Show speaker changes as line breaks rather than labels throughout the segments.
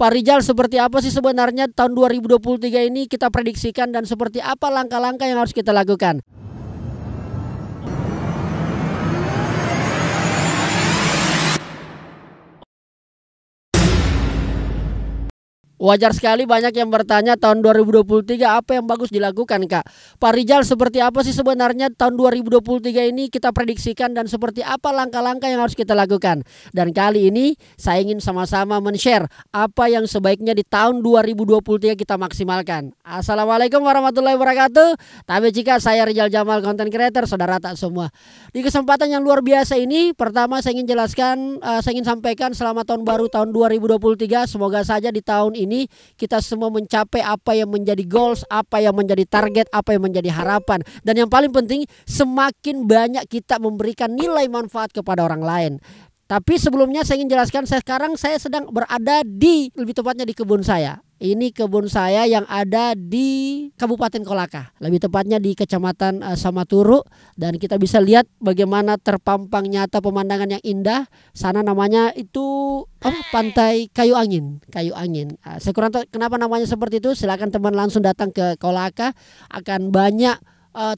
Pak Rijal, seperti apa sih sebenarnya tahun 2023 ini kita prediksikan dan seperti apa langkah-langkah yang harus kita lakukan? Wajar sekali banyak yang bertanya tahun 2023 apa yang bagus dilakukan, Kak. Pak Rijal, seperti apa sih sebenarnya tahun 2023 ini kita prediksikan dan seperti apa langkah-langkah yang harus kita lakukan? Dan kali ini saya ingin sama-sama men-share apa yang sebaiknya di tahun 2023 kita maksimalkan. Assalamualaikum warahmatullahi wabarakatuh. Tapi jika saya Rijal Jamal, content creator, saudara tak semua. Di kesempatan yang luar biasa ini, pertama saya ingin jelaskan, saya ingin sampaikan selamat tahun baru tahun 2023. Semoga saja di tahun ini kita semua mencapai apa yang menjadi goals, apa yang menjadi target, apa yang menjadi harapan. Dan yang paling penting, semakin banyak kita memberikan nilai manfaat kepada orang lain. Tapi sebelumnya saya ingin jelaskan, sekarang saya sedang berada di, lebih tepatnya di kebun saya. Ini kebun saya yang ada di Kabupaten Kolaka, lebih tepatnya di Kecamatan Samaturu. Dan kita bisa lihat bagaimana terpampang nyata pemandangan yang indah. Sana namanya itu Pantai Kayu Angin. Kayu Angin. Saya kurang tahu kenapa namanya seperti itu. Silakan teman langsung datang ke Kolaka. Akan banyak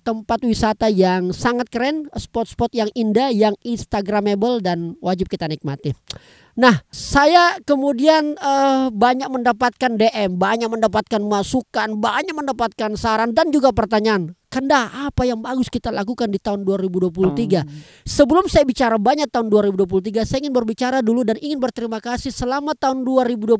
tempat wisata yang sangat keren, spot-spot yang indah, yang instagramable dan wajib kita nikmati. Nah, saya kemudian banyak mendapatkan DM, banyak mendapatkan masukan, banyak mendapatkan saran dan juga pertanyaan. Kanda, apa yang bagus kita lakukan di tahun 2023? Sebelum saya bicara banyak tahun 2023, saya ingin berbicara dulu dan ingin berterima kasih selama tahun 2022.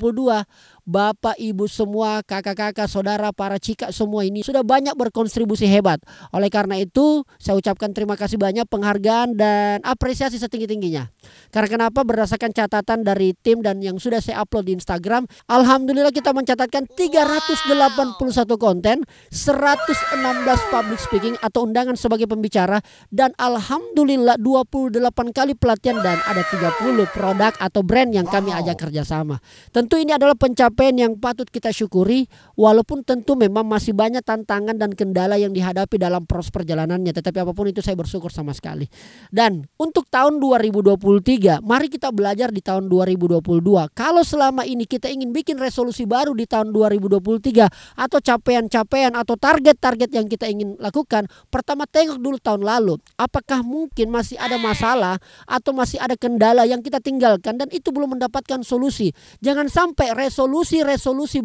Bapak, ibu semua, kakak-kakak, saudara, para cika semua ini sudah banyak berkontribusi hebat. Oleh karena itu, saya ucapkan terima kasih banyak, penghargaan dan apresiasi setinggi-tingginya. Karena kenapa? Berdasarkan catatan dari tim dan yang sudah saya upload di Instagram, alhamdulillah kita mencatatkan 381 konten, 116 public speaking atau undangan sebagai pembicara, dan alhamdulillah 28 kali pelatihan dan ada 30 produk atau brand yang kami ajak kerjasama. Tentu ini adalah pencapaian yang patut kita syukuri, walaupun tentu memang masih banyak tantangan dan kendala yang dihadapi dalam proses perjalanannya. Tetapi apapun itu saya bersyukur sama sekali. Dan untuk tahun 2023, mari kita belajar di tahun 2022. Kalau selama ini kita ingin bikin resolusi baru di tahun 2023 atau capaian-capaian atau target-target yang kita ingin lakukan, pertama tengok dulu tahun lalu. Apakah mungkin masih ada masalah atau masih ada kendala yang kita tinggalkan dan itu belum mendapatkan solusi. Jangan sampai resolusi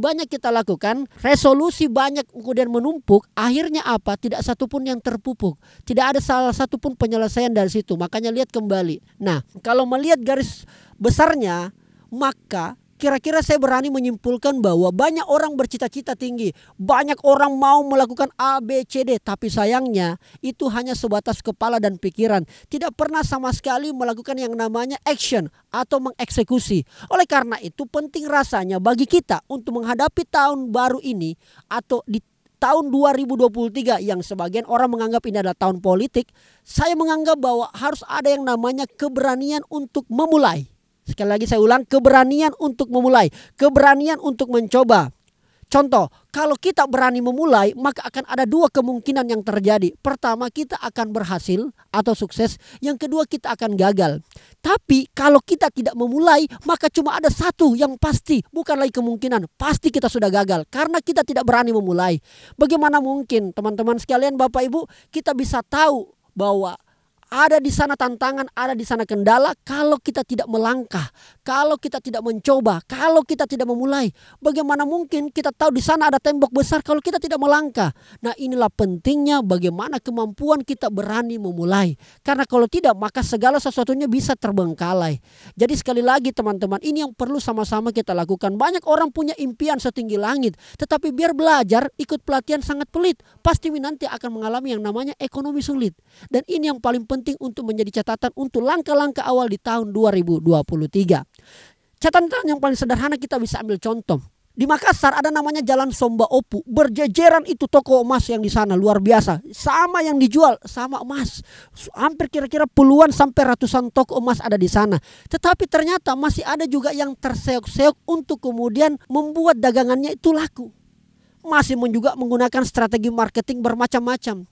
banyak kita lakukan, resolusi banyak kemudian menumpuk, akhirnya apa? Tidak satupun yang terpupuk. Tidak ada salah satupun penyelesaian dari situ. Makanya lihat kembali. Nah, kalau melihat garis besarnya, maka kira-kira saya berani menyimpulkan bahwa banyak orang bercita-cita tinggi, banyak orang mau melakukan A, B, C, D, tapi sayangnya itu hanya sebatas kepala dan pikiran. Tidak pernah sama sekali melakukan yang namanya action atau mengeksekusi. Oleh karena itu penting rasanya bagi kita untuk menghadapi tahun baru ini atau di tahun 2023 yang sebagian orang menganggap ini adalah tahun politik, saya menganggap bahwa harus ada yang namanya keberanian untuk memulai. Sekali lagi saya ulang, keberanian untuk memulai, keberanian untuk mencoba. Contoh, kalau kita berani memulai, maka akan ada dua kemungkinan yang terjadi. Pertama, kita akan berhasil atau sukses. Yang kedua, kita akan gagal. Tapi kalau kita tidak memulai, maka cuma ada satu yang pasti, bukan lagi kemungkinan. Pasti kita sudah gagal karena kita tidak berani memulai. Bagaimana mungkin teman-teman sekalian, Bapak Ibu, kita bisa tahu bahwa ada di sana tantangan, ada di sana kendala kalau kita tidak melangkah, kalau kita tidak mencoba, kalau kita tidak memulai. Bagaimana mungkin kita tahu di sana ada tembok besar kalau kita tidak melangkah? Nah, inilah pentingnya bagaimana kemampuan kita berani memulai. Karena kalau tidak, maka segala sesuatunya bisa terbengkalai. Jadi sekali lagi teman-teman, ini yang perlu sama-sama kita lakukan. Banyak orang punya impian setinggi langit, tetapi biar belajar, ikut pelatihan sangat pelit. Pasti nanti akan mengalami yang namanya ekonomi sulit. Dan ini yang paling penting untuk menjadi catatan untuk langkah-langkah awal di tahun 2023. Catatan yang paling sederhana kita bisa ambil contoh. Di Makassar ada namanya Jalan Somba Opu. Berjejeran itu toko emas yang di sana, luar biasa. Sama yang dijual, sama emas. Hampir kira-kira puluhan sampai ratusan toko emas ada di sana. Tetapi ternyata masih ada juga yang terseok-seok untuk kemudian membuat dagangannya itu laku. Masih juga menggunakan strategi marketing bermacam-macam.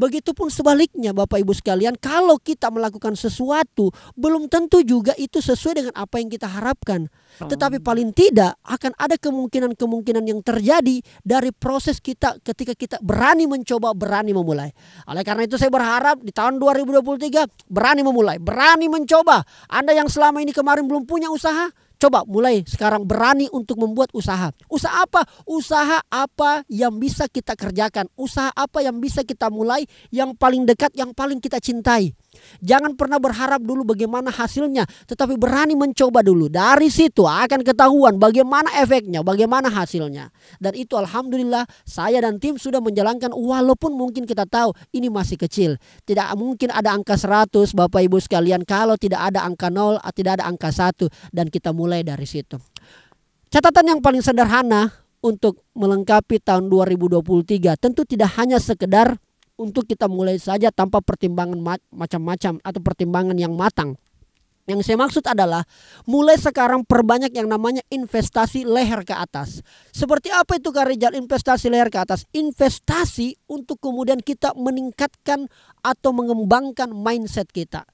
Begitupun sebaliknya Bapak Ibu sekalian, kalau kita melakukan sesuatu belum tentu juga itu sesuai dengan apa yang kita harapkan. Tetapi paling tidak akan ada kemungkinan-kemungkinan yang terjadi dari proses kita ketika kita berani mencoba, berani memulai. Oleh karena itu saya berharap di tahun 2023 berani memulai, berani mencoba. Anda yang selama ini kemarin belum punya usaha, coba mulai sekarang berani untuk membuat usaha. Usaha apa? Usaha apa yang bisa kita kerjakan? Usaha apa yang bisa kita mulai yang paling dekat, yang paling kita cintai? Jangan pernah berharap dulu bagaimana hasilnya, tetapi berani mencoba dulu. Dari situ akan ketahuan bagaimana efeknya, bagaimana hasilnya. Dan itu alhamdulillah saya dan tim sudah menjalankan, walaupun mungkin kita tahu ini masih kecil. Tidak mungkin ada angka 100 Bapak Ibu sekalian kalau tidak ada angka 0, tidak ada angka 1, dan kita mulai dari situ. Catatan yang paling sederhana untuk melengkapi tahun 2023 tentu tidak hanya sekedar untuk kita mulai saja tanpa pertimbangan macam-macam atau pertimbangan yang matang. Yang saya maksud adalah mulai sekarang perbanyak yang namanya investasi leher ke atas. Seperti apa itu Kak Rizal investasi leher ke atas? Investasi untuk kemudian kita meningkatkan atau mengembangkan mindset kita.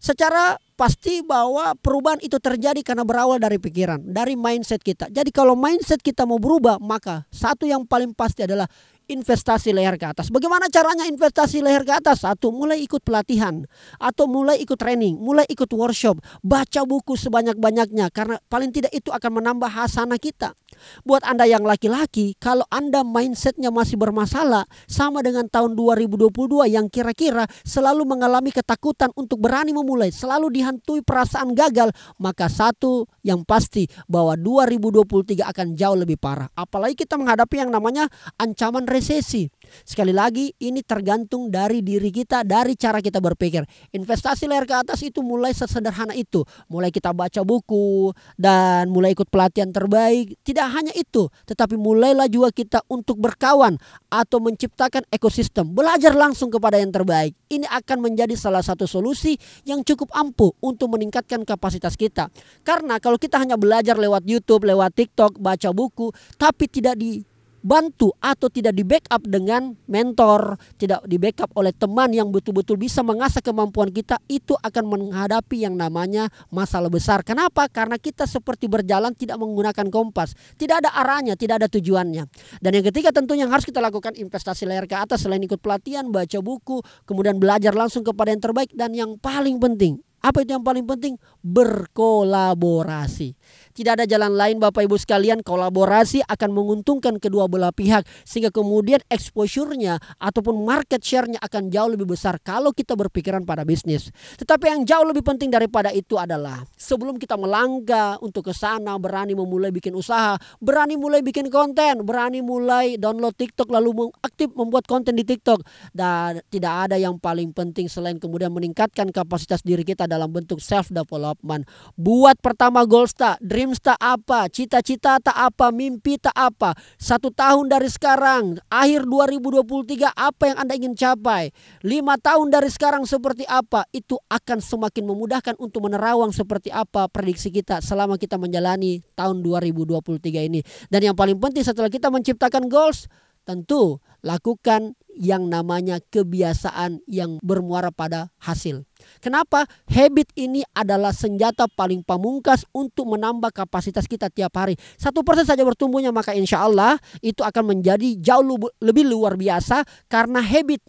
Secara pasti bahwa perubahan itu terjadi karena berawal dari pikiran, dari mindset kita. Jadi kalau mindset kita mau berubah, maka satu yang paling pasti adalah investasi leher ke atas. Bagaimana caranya investasi leher ke atas? Satu, mulai ikut pelatihan atau mulai ikut training, mulai ikut workshop, baca buku sebanyak-banyaknya karena paling tidak itu akan menambah hasanah kita. Buat Anda yang laki-laki, kalau Anda mindsetnya masih bermasalah sama dengan tahun 2022 yang kira-kira selalu mengalami ketakutan untuk berani memulai, selalu dihantui perasaan gagal, maka satu yang pasti bahwa 2023 akan jauh lebih parah. Apalagi kita menghadapi yang namanya ancaman resesi. Sekali lagi ini tergantung dari diri kita, dari cara kita berpikir. Investasi leher ke atas itu mulai sesederhana itu. Mulai kita baca buku dan mulai ikut pelatihan terbaik. Tidak hanya itu, tetapi mulailah juga kita untuk berkawan atau menciptakan ekosistem. Belajar langsung kepada yang terbaik. Ini akan menjadi salah satu solusi yang cukup ampuh untuk meningkatkan kapasitas kita. Karena kalau kita hanya belajar lewat YouTube, lewat TikTok, baca buku, tapi tidak dibantu atau tidak di backup dengan mentor, tidak di backup oleh teman yang betul-betul bisa mengasah kemampuan kita, itu akan menghadapi yang namanya masalah besar. Kenapa? Karena kita seperti berjalan tidak menggunakan kompas, tidak ada arahnya, tidak ada tujuannya. Dan yang ketiga tentunya yang harus kita lakukan investasi leher ke atas selain ikut pelatihan, baca buku, kemudian belajar langsung kepada yang terbaik, dan yang paling penting, apa itu yang paling penting? Berkolaborasi. Tidak ada jalan lain Bapak Ibu sekalian, kolaborasi akan menguntungkan kedua belah pihak. Sehingga kemudian exposure-nya ataupun market share-nya akan jauh lebih besar kalau kita berpikiran pada bisnis. Tetapi yang jauh lebih penting daripada itu adalah sebelum kita melangkah untuk ke sana, berani memulai bikin usaha, berani mulai bikin konten, berani mulai download TikTok lalu aktif membuat konten di TikTok. Dan tidak ada yang paling penting selain kemudian meningkatkan kapasitas diri kita dalam bentuk self development. Buat pertama goals tak, dreams tak apa, cita-cita tak apa, mimpi tak apa. 1 tahun dari sekarang, akhir 2023 apa yang Anda ingin capai? 5 tahun dari sekarang seperti apa? Itu akan semakin memudahkan untuk menerawang seperti apa prediksi kita selama kita menjalani tahun 2023 ini. Dan yang paling penting setelah kita menciptakan goals, tentu lakukan yang namanya kebiasaan yang bermuara pada hasil. Kenapa? Habit ini adalah senjata paling pamungkas untuk menambah kapasitas kita tiap hari. 1% saja bertumbuhnya, maka insya Allah itu akan menjadi jauh lebih luar biasa karena habit.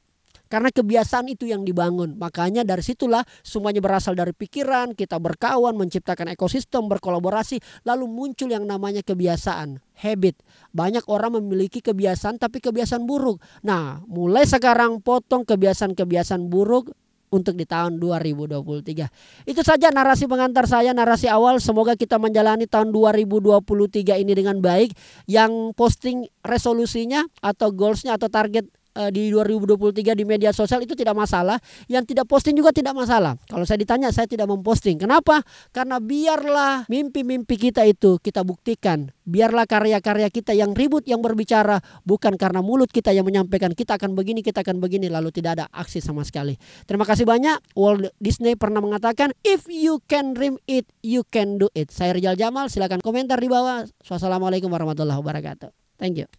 Karena kebiasaan itu yang dibangun. Makanya dari situlah semuanya berasal dari pikiran, kita berkawan, menciptakan ekosistem, berkolaborasi, lalu muncul yang namanya kebiasaan, habit. Banyak orang memiliki kebiasaan tapi kebiasaan buruk. Nah, mulai sekarang potong kebiasaan-kebiasaan buruk untuk di tahun 2023. Itu saja narasi pengantar saya, narasi awal. Semoga kita menjalani tahun 2023 ini dengan baik. Yang posting resolusinya atau goalsnya atau target di 2023 di media sosial itu tidak masalah. Yang tidak posting juga tidak masalah. Kalau saya ditanya, saya tidak memposting. Kenapa? Karena biarlah mimpi-mimpi kita itu kita buktikan. Biarlah karya-karya kita yang ribut, yang berbicara. Bukan karena mulut kita yang menyampaikan kita akan begini, kita akan begini, lalu tidak ada aksi sama sekali. Terima kasih banyak. Walt Disney pernah mengatakan, if you can dream it, you can do it. Saya Rizal Jamal, silakan komentar di bawah. Wassalamualaikum warahmatullahi wabarakatuh. Thank you.